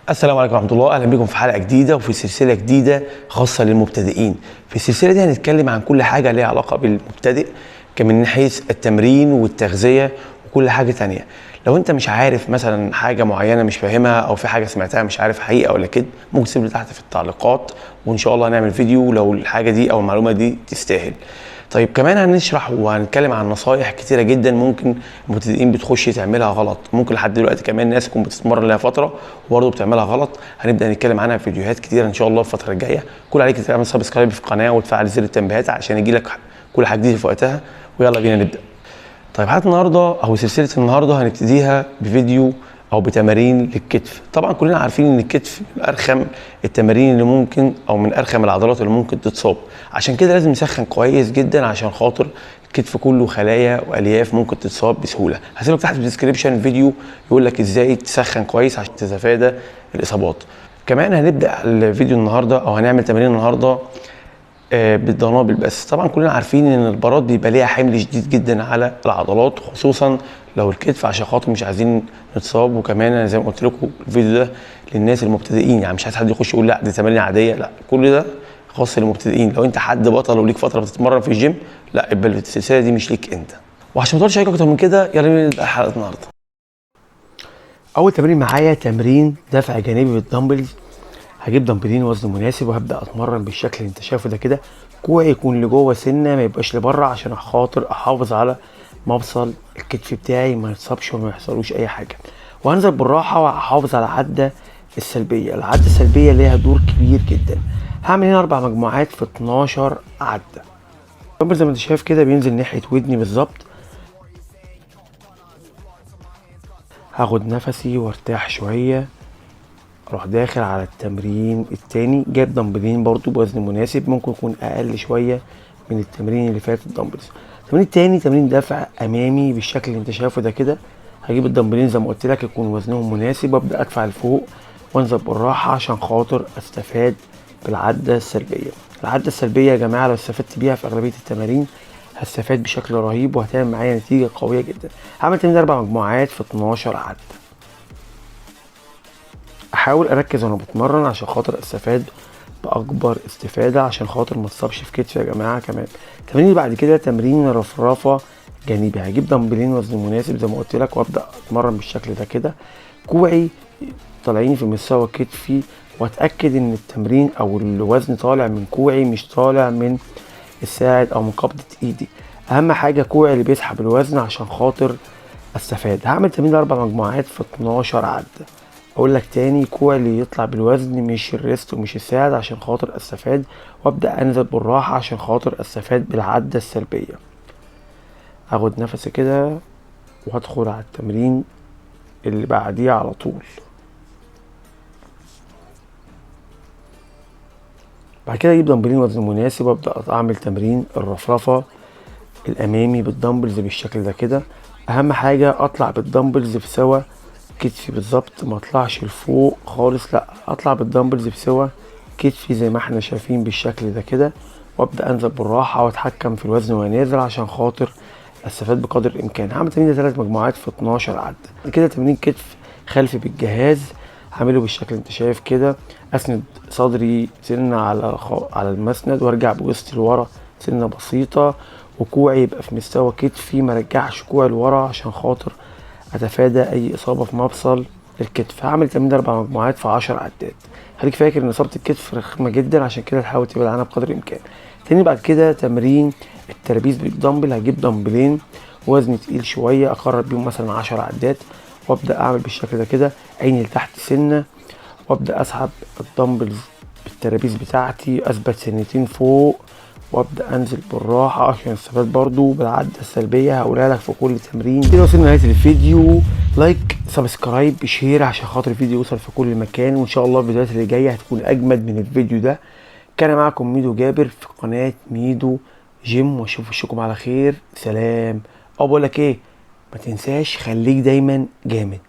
السلام عليكم ورحمة الله، أهلا بكم في حلقة جديدة وفي سلسلة جديدة خاصة للمبتدئين. في السلسلة دي هنتكلم عن كل حاجة ليها علاقة بالمبتدئ من حيث التمرين والتغذية وكل حاجة تانية. لو أنت مش عارف مثلا حاجة معينة مش فاهمها أو في حاجة سمعتها مش عارف حقيقة ولا كده، ممكن تسيب لي تحت في التعليقات وإن شاء الله هنعمل فيديو لو الحاجة دي أو المعلومة دي تستاهل. طيب كمان هنشرح وهنتكلم عن نصايح كتيرة جدا ممكن المبتدئين بتخش تعملها غلط، ممكن لحد دلوقتي كمان ناس تكون بتتمرن لها فترة وبرضه بتعملها غلط. هنبدأ نتكلم عنها في فيديوهات كتيرة ان شاء الله الفترة الجاية. كل عليك تعمل سبسكرايب في القناة وتفعل زر التنبيهات عشان يجيلك كل حاجة جديدة في وقتها. ويلا بينا نبدأ. طيب حلقة النهارده او سلسلة النهارده هنبتديها بفيديو او بتمارين للكتف. طبعا كلنا عارفين ان الكتف من ارخم التمارين اللي ممكن او من ارخم العضلات اللي ممكن تتصاب، عشان كده لازم نسخن كويس جدا عشان خاطر الكتف كله خلايا والياف ممكن تتصاب بسهوله. هسيبك تحت في الديسكريبشن فيديو يقول لك ازاي تسخن كويس عشان تتفادى الاصابات. كمان هنبدا الفيديو النهارده او هنعمل تمارين النهارده بالدنابل. بس طبعا كلنا عارفين ان البارات بيبقى ليها حمل شديد جدا على العضلات خصوصا لو الكتف، عشان خاطر مش عايزين نتصاب. وكمان انا زي ما قلت لكم الفيديو ده للناس المبتدئين، يعني مش عايز حد يخش يقول لا دي تمارين عاديه، لا كل ده خاص للمبتدئين. لو انت حد بطل وليك فتره بتتمرن في الجيم، لا يبقى السلسله دي مش ليك انت. وعشان ما تقولش عليك اكتر من كده، يلا نبدا حلقه النهارده. اول تمرين معايا تمرين دفع جانبي بالدمبلز. هجيب دمبلين وزن مناسب وهبدا اتمرن بالشكل اللي انت شايفه ده كده. كوعي يكون لجوه سنه ما يبقاش لبره عشان خاطر احافظ على مفصل الكتف بتاعي ما يتصابش وما يحصلوش اي حاجه. وهنزل بالراحه وهحافظ على العده السلبيه. العده السلبيه ليها دور كبير جدا. هعمل هنا 4 مجموعات في 12 عده. الدمبل زي ما انت شايف كده بينزل ناحيه ودني بالظبط. هاخد نفسي وارتاح شويه، اروح داخل على التمرين التاني. جايب دمبلين برضو بوزن مناسب، ممكن يكون اقل شويه من التمرين اللي فات الدمبلز. التمرين التاني تمرين دفع امامي بالشكل اللي انت شايفه ده كده. هجيب الدمبلين زي ما قلت لك يكون وزنهم مناسب وابدا ادفع لفوق وانزل بالراحه عشان خاطر استفاد بالعده السلبيه. العده السلبيه يا جماعه لو استفدت بيها في اغلبيه التمارين هستفاد بشكل رهيب وهتعمل معايا نتيجه قويه جدا. هعمل تمرين 4 مجموعات في 12 عده. احاول اركز وانا بتمرن عشان خاطر استفاد باكبر استفاده عشان خاطر ما اتصابش في كتفي يا جماعه. كمان التمرين اللي بعد كده تمرين رفرفه جانبي. هجيب دمبلين وزن مناسب زي ما قلت لك وابدا اتمرن بالشكل ده كده. كوعي طالعين في مستوى كتفي واتاكد ان التمرين او الوزن طالع من كوعي مش طالع من الساعد او من قبضه ايدي. اهم حاجه كوعي اللي بيسحب الوزن عشان خاطر استفاد. هعمل تمرين 4 مجموعات في 12 عده. اقول لك تاني، كوعي اللي يطلع بالوزن مش الريست ومش الساعد عشان خاطر استفاد، وابدا انزل بالراحه عشان خاطر استفاد بالعده السلبيه. اخد نفسي كده وهدخل على التمرين اللي بعديه على طول. بعد كده اجيب دمبلين وزن مناسب وابدا اعمل تمرين الرفرفه الامامي بالدمبلز بالشكل ده كده. اهم حاجه اطلع بالدمبلز في سوا كتفي بالظبط، ما اطلعش لفوق خالص، لا اطلع بالدمبلز بسوا كتفي زي ما احنا شايفين بالشكل ده كده. وابدا انزل بالراحه واتحكم في الوزن وانا نازل عشان خاطر استفاد بقدر الامكان. هعمل تمرين 3 مجموعات في 12 عده. كده تمرين كتف خلفي بالجهاز هعمله بالشكل اللي انت شايف كده. اسند صدري سنه على المسند وارجع بوسطي لورا سنه بسيطه، وكوعي يبقى في مستوى كتفي، ما رجعش كوعي لورا عشان خاطر اتفادى اي اصابه في مفصل الكتف. هعمل تمرين 4 مجموعات في 10 عدات. خليك فاكر ان اصابه الكتف رخمه جدا عشان كده تحاول تبعد عنها بقدر الامكان. تاني بعد كده تمرين الترابيز بالدمبل. هجيب دمبلين وزن تقيل شويه اقرب بيهم مثلا 10 عدات وابدا اعمل بالشكل ده كده، عيني لتحت سنه، وابدا اسحب الدمبلز بالترابيز بتاعتي اثبت سنتين فوق وابدا انزل بالراحه عشان استفاد برضو بالعده السلبيه. هقولها لك في كل تمرين. كده وصلنا لنهايه الفيديو. لايك، سبسكرايب، شير عشان خاطر الفيديو يوصل في كل مكان، وان شاء الله الفيديوهات اللي جايه هتكون اجمد من الفيديو ده. كان معكم ميدو جابر في قناه ميدو جيم، واشوف وشكم على خير. سلام. بقول لك ايه، ما تنساش خليك دايما جامد.